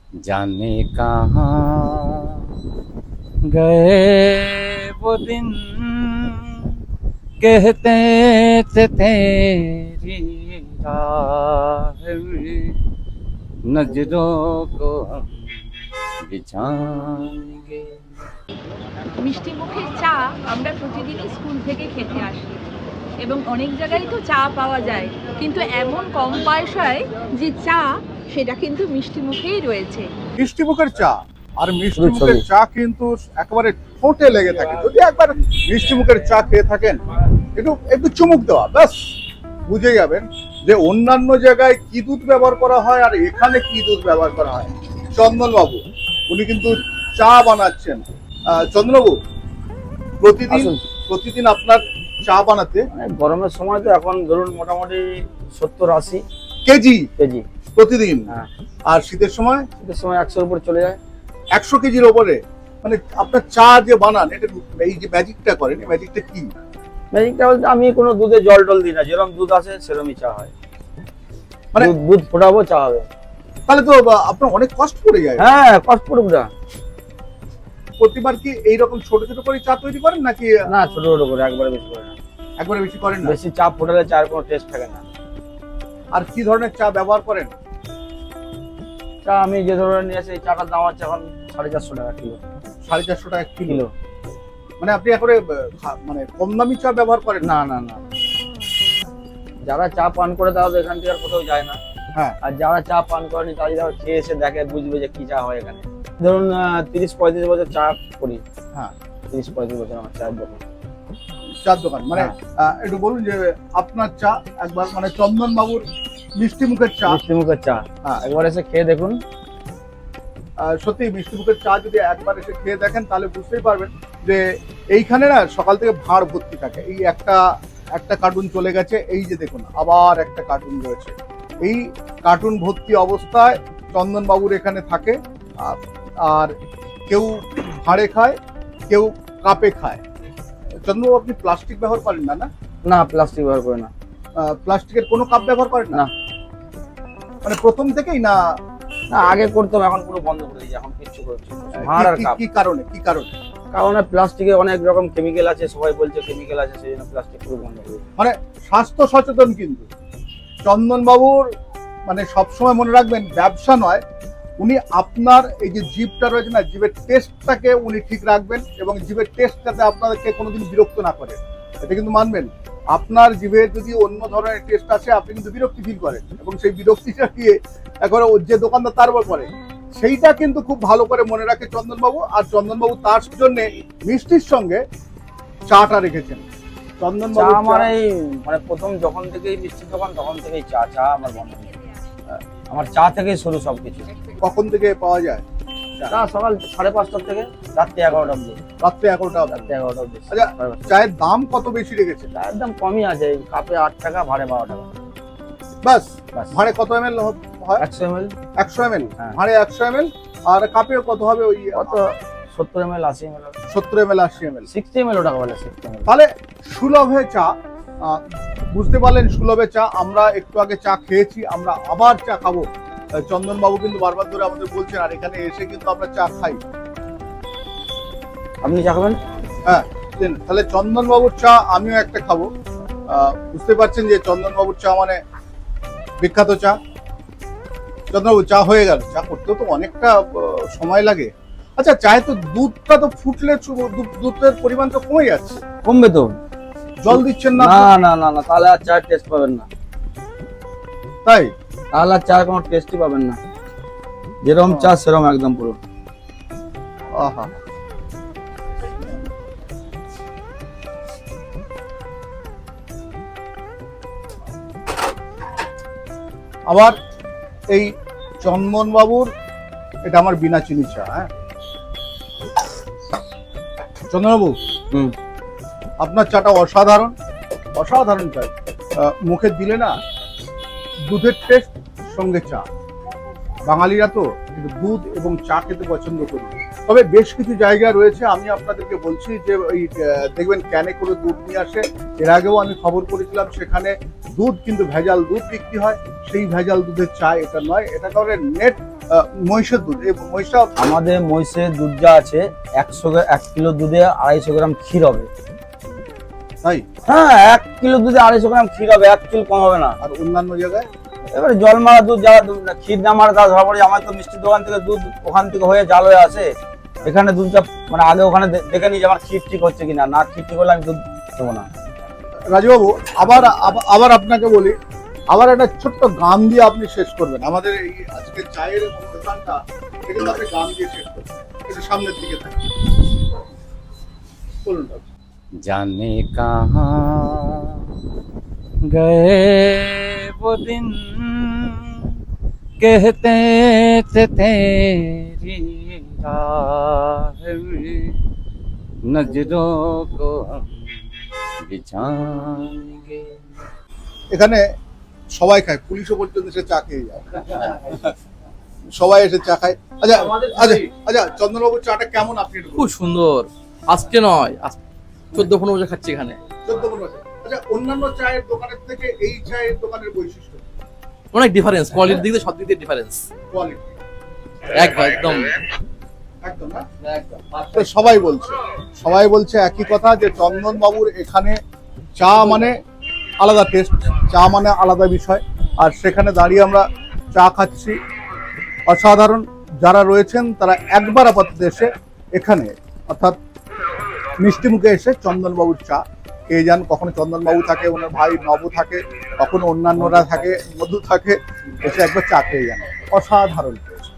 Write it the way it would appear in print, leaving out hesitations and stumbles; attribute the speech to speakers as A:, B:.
A: जाने कहाँ गए वो दिन कहते थे तेरी राह में नजरों को हम बिछाएंगे।
B: মিষ্টি মুখের চা আমরা প্রতিদিনই স্কুল থেকে খেতে আসি এবং অনেক জায়গায় তো চা পাওয়া যায়, কিন্তু এমন কম পয়সায় যে চা সেটা কিন্তু মিষ্টি মুখেই রয়েছে।
C: মিষ্টি মুখের চা আর মিষ্টি মুখের চা কিন্তু একেবারে ঠোঁটে লেগে থাকে। যদি একবার মিষ্টি মুখের চা খেয়ে থাকেন, একটু একটু চুমুক দেওয়া, ব্যাস বুঝে যাবেন যে অন্যান্য জায়গায় কি দুধ ব্যবহার করা হয় আর এখানে কি দুধ ব্যবহার করা হয়। চন্দন বাবু উনি কিন্তু চা বানাচ্ছেন। চন্দ্রবাবু, প্রতিদিন আপনার চা বানাতে
A: গরমের সময় তো এখন ধরুন মোটামুটি 70-80
C: কেজি
A: কেজি
C: প্রতিদিন,
A: হ্যাঁ।
C: আর শীতের সময়
A: 100-এর উপর চলে যায়।
C: 100 কেজির ওপরে। মানে আপনার চা যে বানান, এটা এই যে ম্যাজিকটা করেন, এই ম্যাজিকটা কি?
A: ম্যাজিকটা বলতে আমি কোনো দুধে জল টল দিই না, যেরকম দুধ আছে সেরকমই চা হয়।
C: মানে
A: দুধ ফোটাবো, চা হবে।
C: তাহলে তো আপনার অনেক কষ্ট পড়ে যায়।
A: হ্যাঁ, কষ্ট পড়ুক না।
C: প্রতিবার কি এইরকম ছোট ছোট করে চা তৈরি করেন নাকি?
A: না, ছোট ছোট করে, একবারে বেশি করে না।
C: একবারে বেশি করেন না?
A: বেশি চা ফোটালে চার কোনো টেস্ট থাকে না।
C: আর কি ধরনের চা ব্যবহার করেন?
A: চা আমি যে ধরনের নিয়ে আসি, এই চাটার দাম হচ্ছে এখন 450 টাকা কিলো।
C: 450 টাকা কিলো?
A: কিলো।
C: মানে আপনি এখন মানে কম দামি চা ব্যবহার করেন?
A: না না না, যারা চা পান করে তারা তো এখান থেকে আর কোথাও যায় না।
C: হ্যাঁ।
A: আর যারা চা পান করেনি তারা যদি খেয়ে এসে দেখে, বুঝবে যে কি চা হয় এখানে। ধরুন 30-35 বছর চা করি।
C: হ্যাঁ,
A: 30-35 বছর আমার চায়ের দোকান।
C: চার দোকান মানে একটু বলুন যে আপনার চা একবার, মানে চন্দন বাবুর মিষ্টি মুখের চা।
A: মিষ্টি মুখের চা,
C: হ্যাঁ,
A: একবার এসে খেয়ে দেখুন।
C: সত্যি মিষ্টি মুখের চা যদি একবার এসে খেয়ে দেখেন তাহলে বুঝতেই পারবেন যে এইখানে না সকাল থেকে ভাঁড় ভর্তি থাকে। এই একটা কার্টুন চলে গেছে, এই যে দেখুন আবার একটা কার্টুন রয়েছে। এই কার্টুন ভর্তি অবস্থায় চন্দন বাবুর এখানে থাকে। আর কেউ ভাঁড়ে খায়, কেউ কাপে খায়। চন্দ্রবাবু, আপনি প্লাস্টিক ব্যবহার করেন না?
A: না, প্লাস্টিক ব্যবহার করে না।
C: প্লাস্টিকের কোনো কাপ ব্যবহার করেন না? মানে প্রথম থেকেই না?
A: না, আগে করতাম, এখন পুরো বন্ধ করে দিয়েছি, এখন কিচ্ছু করছি না। ভাঁড় আর কাপ।
C: কি কারণে?
A: কারণ প্লাস্টিকে অনেক রকম কেমিক্যাল আছে, সবাই বলছে কেমিক্যাল আছে, সেই জন্য প্লাস্টিক পুরো বন্ধ করে দিয়েছি।
C: মানে স্বাস্থ্য সচেতন কিন্তু চন্দন বাবুর। মানে সবসময় মনে রাখবেন, ব্যবসা নয়, উনি আপনার এই যে জিভটা রয়েছে না, জিভের টেস্টটাকে উনি ঠিক রাখবেন এবং জিভের টেস্ট যাতে আপনাদেরকে কোনোদিন বিরক্ত না করে, এটা কিন্তু মানবেন। আপনার জিভে যদি অন্য ধরনের টেস্ট আছে, আপনি কিন্তু বিরক্তি ফিল করেন এবং সেই বিরক্তিটা দিয়ে এখন যে দোকানদার তার উপর পড়ে, সেইটা কিন্তু খুব ভালো করে মনে রাখে চন্দনবাবু। আর চন্দনবাবু তার জন্য মিষ্টির সঙ্গে চাটা রেখেছেন। চন্দনবাবু
A: আমার এই মানে প্রথম যখন থেকেই মিষ্টির দোকান, তখন থেকেই চা আমার বন্ধ। আমার চা থেকেই শুরু সবকিছু।
C: কখন থেকে পাওয়া যায়?
A: চা সকাল 5:30 থেকে রাত্রি 11টা অবধি।
C: রাত্রে 11টা
A: অবধি।
C: আচ্ছা, চায়ের দাম কত বেশি রেখেছে?
A: চায়ের দাম কমই আছে, কাপে 8 টাকা, ভাড়ে 12 টাকা।
C: বাস। ভাড়ে কত ml হয়?
A: 100 ml।
C: 100 ml?
A: হ্যাঁ।
C: ভাড়ে 100 ml। আর কাপে কত হবে? ওই
A: কত 70 ml, 80 ml।
C: 70 ml, 80 ml,
A: 60 ml ওটা বলে, 60 ml।
C: তাহলে সুলভে চা। বুঝতে পারলেন, সুলভে চা। আমরা একটু আগে চা খেয়েছি, আমরা আবার চা খাবো। চন্দন বাবু কিন্তু বারবার ধরে আমাদের বলছেন, আর এখানে এসে কিন্তু আমরা চা খাই।
A: আপনি চা খাবেন?
C: হ্যাঁ, তাহলে চন্দন বাবুর চা আমিও একটা খাবো। বুঝতে পারছেন যে চন্দন বাবুর চা মানে বিখ্যাত চা। চন্দ্রবাবু, চা হয়ে গেল। চা করতেও তো অনেকটা সময় লাগে। আচ্ছা, চায়ে তো দুধটা তো ফুটলে দুধের পরিমাণ তো কমে যাচ্ছে।
A: কমবে তো।
C: জল দিচ্ছেন না?
A: না না না না, তাহলে আর চায়ের টেস্ট পাবেন না।
C: তাই?
A: তাহলে আর চায়ের কোনো টেস্টই পাবেন না। যেরকম চা সেরকম একদম পুরো।
C: আহা, আবার এই চন্দন বাবুর এটা আমার বিনা চিনি চা। হ্যাঁ চন্দনবাবু, আপনার চাটা অসাধারণ, অসাধারণ চা। মুখে দিলে না দুধের টেস্ট সঙ্গে চা। বাঙালিরা তো দুধ এবং চা খেতে পছন্দ করি। তবে বেশ কিছু জায়গা রয়েছে, আমি আপনাদেরকে বলছি যে ওই দেখবেন ক্যানে করে দুধ নিয়ে আসে। এর আগেও আমি খবর করেছিলাম, সেখানে দুধ কিন্তু ভেজাল দুধ বিক্রি হয়। সেই ভেজাল দুধের চা এটা নয়, এটা করে নেট মহিষের দুধ, এই মহিষটা
A: আমাদের মহিষের দুধ যা আছে 1 কিলো দুধে 250 গ্রাম ক্ষীর হবে।
C: তাই?
A: হ্যাঁ, 1 কিলো দুধে 250 গ্রাম ক্ষীর হবে, 1 কিলো কম হবে না।
C: আর অন্যান্য জায়গায়
A: এবারে জল মারা দুধ, যারা ক্ষীর না মারা তারা ধরা পড়ে। আমার তো মিষ্টির দোকান থেকে দুধ ওখান থেকে হয়ে জাল হয়ে আসে, এখানে দুধটা মানে আগে ওখানে দেখে নিই যে আমার ক্ষীর ঠিক হচ্ছে কিনা, না ক্ষীর ঠিক হলে আমি দুধ দেবো না।
C: রাজুবাবু, আবার আপনাকে বলি, আবার একটা ছোট্ট গান দিয়ে আপনি শেষ করবেন আমাদের এই আজকে চায়ের অনুষ্ঠানটা। কিন্তু আপনি গান দিয়ে শেষ করবেন, একটু সামনের দিকে থাকি, বলুন।
A: जाने कहाँ गए वो दिन कहते थे तेरी राह में नजरों को हम बिछाएंगे।
C: এখানে সবাই খায়, পুলিশও পর্যন্ত এসে চা খেয়ে যায়, সবাই এসে চা খায়। আচ্ছা আচ্ছা আচ্ছা, চন্দনবাবুর চাটা কেমন আপনি একটু
D: খুব সুন্দর। আজকে নয়, 14-15 বছর খাচ্ছি এখানে।
C: 14-15 বছর। আচ্ছা, অন্যান্য চায়ের দোকানের থেকে এই চায়ের দোকানের বৈশিষ্ট্য?
D: অনেক ডিফারেন্স, কোয়ালিটির দিক দিয়ে সব দিক দিয়ে ডিফারেন্স।
C: কোয়ালিটি
D: একদম
C: একদম না? তো সবাই বলছে একই কথা, যে চন্দনবাবুর এখানে চা মানে আলাদা টেস্ট, চা মানে আলাদা বিষয়। আর সেখানে দাঁড়িয়ে আমরা চা খাচ্ছি, অসাধারণ। যারা রয়েছেন তারা একবার আপাতত এসে এখানে, অর্থাৎ মিষ্টিমুখে এসে চন্দনবাবুর চা খেয়ে যান। কখনো চন্দনবাবু থাকে, ওনার ভাই নব থাকে, কখনো অন্যান্যরা থাকে, মধু থাকে, এসে একবার চা খেয়ে যান, অসাধারণ টেস্ট।